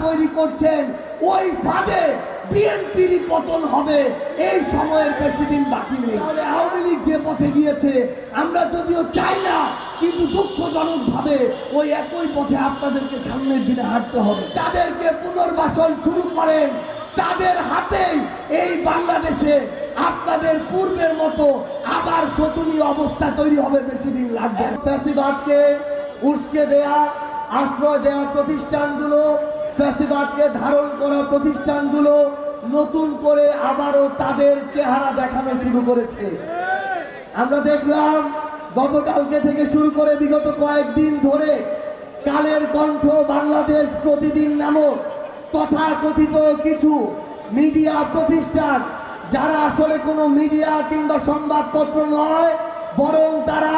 তৈরি করছেন, ওই ফাঁদে বিএনপির পতন হবে। এই সময়ের বেশি দিন বাকি নেই। তাহলে আওয়ামী লীগ যে পথে গিয়েছে, আমরা যদিও চাই না, কিন্তু দুঃখজনক ভাবে ওই একই পথে আপনাদেরকে সামনের দিনে হাঁটতে হবে। তাদেরকে পুনর্বাসন শুরু করেন, তাদের হাতেই এই বাংলাদেশে আপনাদের পূর্বের মতো আবার শোচনীয় অবস্থা তৈরি হবে, বেশি দিন লাগবে। ফ্যাসিবাদকে উস্কে দেয়া, আশ্রয় দেওয়া প্রতিষ্ঠানগুলো, ফ্যাসিবাদকে ধারণ করা প্রতিষ্ঠানগুলো নতুন করে আবারও তাদের চেহারা দেখানো শুরু করেছে। আমরা দেখলাম গতকালকে থেকে শুরু করে বিগত কয়েকদিন ধরে কালের কণ্ঠ, বাংলাদেশ প্রতিদিন নামক তথাকথিত কিছু মিডিয়া প্রতিষ্ঠান, যারা আসলে কোনো মিডিয়া কিংবা সংবাদপত্র নয়, বরং তারা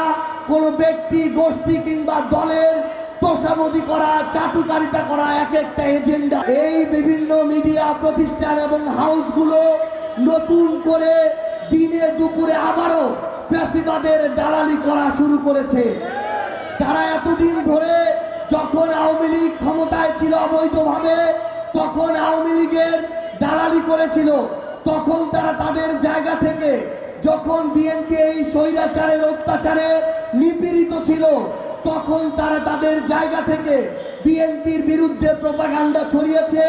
কোনো ব্যক্তি, গোষ্ঠী কিংবা দলের তোষামোদি করা, চাটুকারিতা করা এক একটা এজেন্ডা। এই বিভিন্ন মিডিয়া প্রতিষ্ঠান এবং হাউসগুলো নতুন করে দিনে দুপুরে আবারও ফ্যাসিবাদের দালালি করা শুরু করেছে। তারা এতদিন ধরে যখন আওয়ামী লীগ ক্ষমতায় ছিল অবৈধভাবে, তখন আওয়ামী লীগের দালালি করেছিল। তখন তারা তাদের জায়গা থেকে, যখন বিএনপি এই স্বৈরাচারের অত্যাচারে নিপীড়িত ছিল, তখন তারা তাদের জায়গা থেকে বিএনপির বিরুদ্ধে প্রোপাগান্ডা ছড়িয়েছে।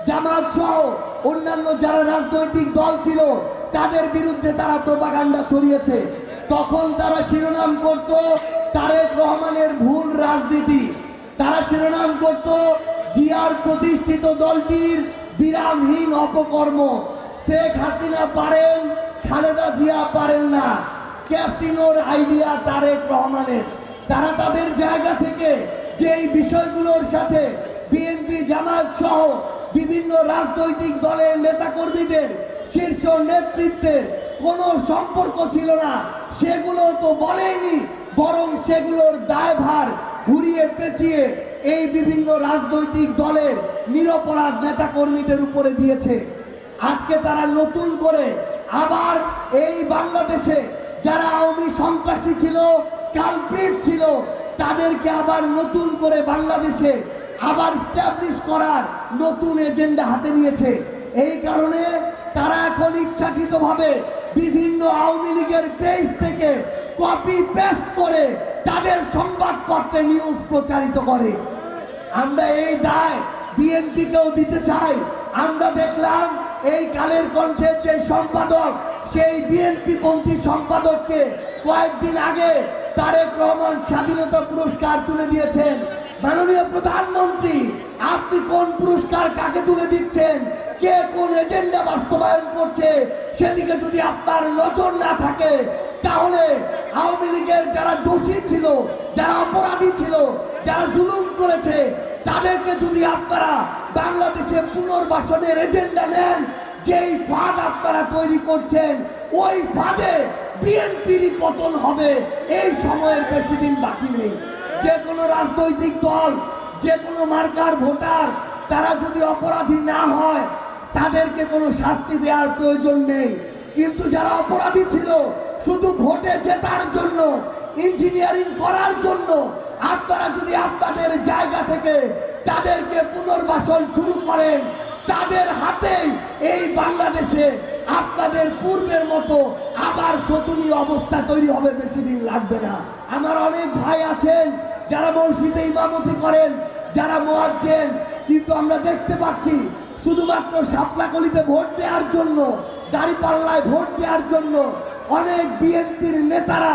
জামাত সহ অন্যান্য যারা রাজনৈতিক দল ছিল, তাদের বিরুদ্ধে তারা প্রোপাগান্ডা ছড়িয়েছে। তখন তারা শিরোনাম করত তারেক রহমানের ভুল রাজনীতি, তারা শিরোনাম করত জিয়ার প্রতিষ্ঠিত দলটির বিরামহীন অপকর্ম। শেখ হাসিনা পারেন, খালেদা জিয়া পারেন না, ক্যাসিনোর আইডিয়া তারেক রহমানের। তারা তাদের জায়গা থেকে যে এই বিষয়গুলোর সাথে বিএনপি, জামাত সহ বিভিন্ন রাজনৈতিক দলের নেতাকর্মীদের শীর্ষ নেতৃত্বের কোনো সম্পর্ক ছিল না, সেগুলো তো বলেনি, বরং সেগুলোর দায়ভার ঘুরিয়ে পেঁচিয়ে এই বিভিন্ন রাজনৈতিক দলের নিরপরাধ নেতাকর্মীদের উপরে দিয়েছে। আজকে তারা নতুন করে আবার এই বাংলাদেশে যারা আওয়ামী সন্ত্রাসী ছিল, কালপ্রিট ছিল, তাদেরকে আবার নতুন করে বাংলাদেশে আবার স্ট্যাবলিশ করার নতুন এজেন্ডা হাতে নিয়েছে। এই কারণে তারা এখন ইচ্ছাকৃতভাবে বিভিন্ন আওয়ামী লীগের পেজ থেকে কপি পেস্ট করে তাদের সংবাদপত্রে নিউজ প্রচারিত করে। আমরা এই দায় বিএনপিকেও দিতে চাই। আমরা দেখলাম এই কালের কণ্ঠের যে সম্পাদক, সেই বিএনপি পন্থী সম্পাদককে কয়েকদিন আগে তারেক রহমান স্বাধীনতা পুরস্কার তুলে দিয়েছেন। মাননীয় প্রধানমন্ত্রী, আপনি কোন পুরস্কার কাকে তুলে দিচ্ছেন, কে কোন এজেন্ডা বাস্তবায়ন করছে, সেদিকে যদি আপনার নজর না থাকে, তাহলে আওয়ামী লীগের যারা দোষী ছিল, যারা অপরাধী ছিল, যারা জুলুম করেছে, তাদেরকে যদি আপনারা বাংলাদেশে পুনর্বাসনের এজেন্ডা নেন, যেই ফাঁদ আপনারা তৈরি করছেন, ওই ফাঁদে বিএনপির পতন হবে। এই সময়ের বেশি দিন বাকি নেই। যে কোনো রাজনৈতিক দল, যে কোনো মার্কার ভোটার, তারা যদি অপরাধী না হয়, তাদেরকে কোনো শাস্তি দেওয়ার প্রয়োজন নেই। কিন্তু যারা অপরাধী ছিল, শুধু ভোটে জেতার জন্য, ইঞ্জিনিয়ারিং করার জন্য, আপনারা যদি আপনাদের জায়গা থেকে তাদেরকে পুনর্বাসন শুরু করেন, তাদের হাতেই এই বাংলাদেশে আপনাদের পূর্বের মতো আবার শোচনীয় অবস্থা তৈরি হবে, বেশি দিন লাগবে না। আমার অনেক ভাই আছেন যারা মসজিদে ইমামতি করেন, যারা মুয়াজ্জিন, কিন্তু আমরা দেখতে পাচ্ছি শুধুমাত্র শাপলাকলিতে ভোট দেওয়ার জন্য, দাঁড়িপাল্লায় ভোট দেওয়ার জন্য অনেক বিএনপির নেতারা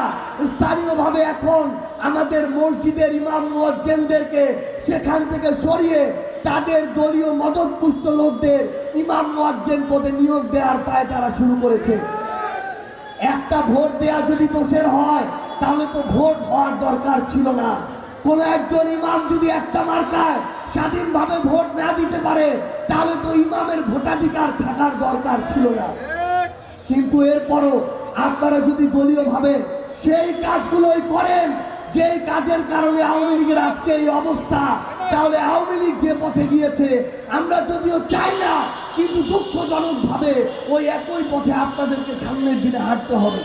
স্থানীয়ভাবে এখন আমাদের মসজিদের ইমাম মুয়াজ্জিনদেরকে সেখান থেকে সরিয়ে তাদের দলীয় মদতপুষ্ট লোকদের ইমাম মুয়াজ্জিন পদে নিয়োগ দেওয়ার পায়তারা শুরু করেছে। একটা ভোট দেয়া যদি দোষের হয়, তাহলে তো ভোট হওয়ার দরকার ছিল না। কোন একজন ইমাম যদি একটা মার্কায় স্বাধীনভাবে ভোট না দিতে পারে, তাহলে তো ইমামের ভোটাধিকার থাকার দরকার ছিল না। কিন্তু এরপরও আপনারা যদি দলীয়ভাবে সেই কাজগুলোই করেন, যে কাজের কারণে আওয়ামী লীগের আজকে এই অবস্থা, তাহলে আওয়ামী লীগ যে পথে গিয়েছে, আমরা যদিও চাই না, কিন্তু দুঃখজনক ভাবে ওই একই পথে আপনাদেরকে সামনের দিনে হাঁটতে হবে।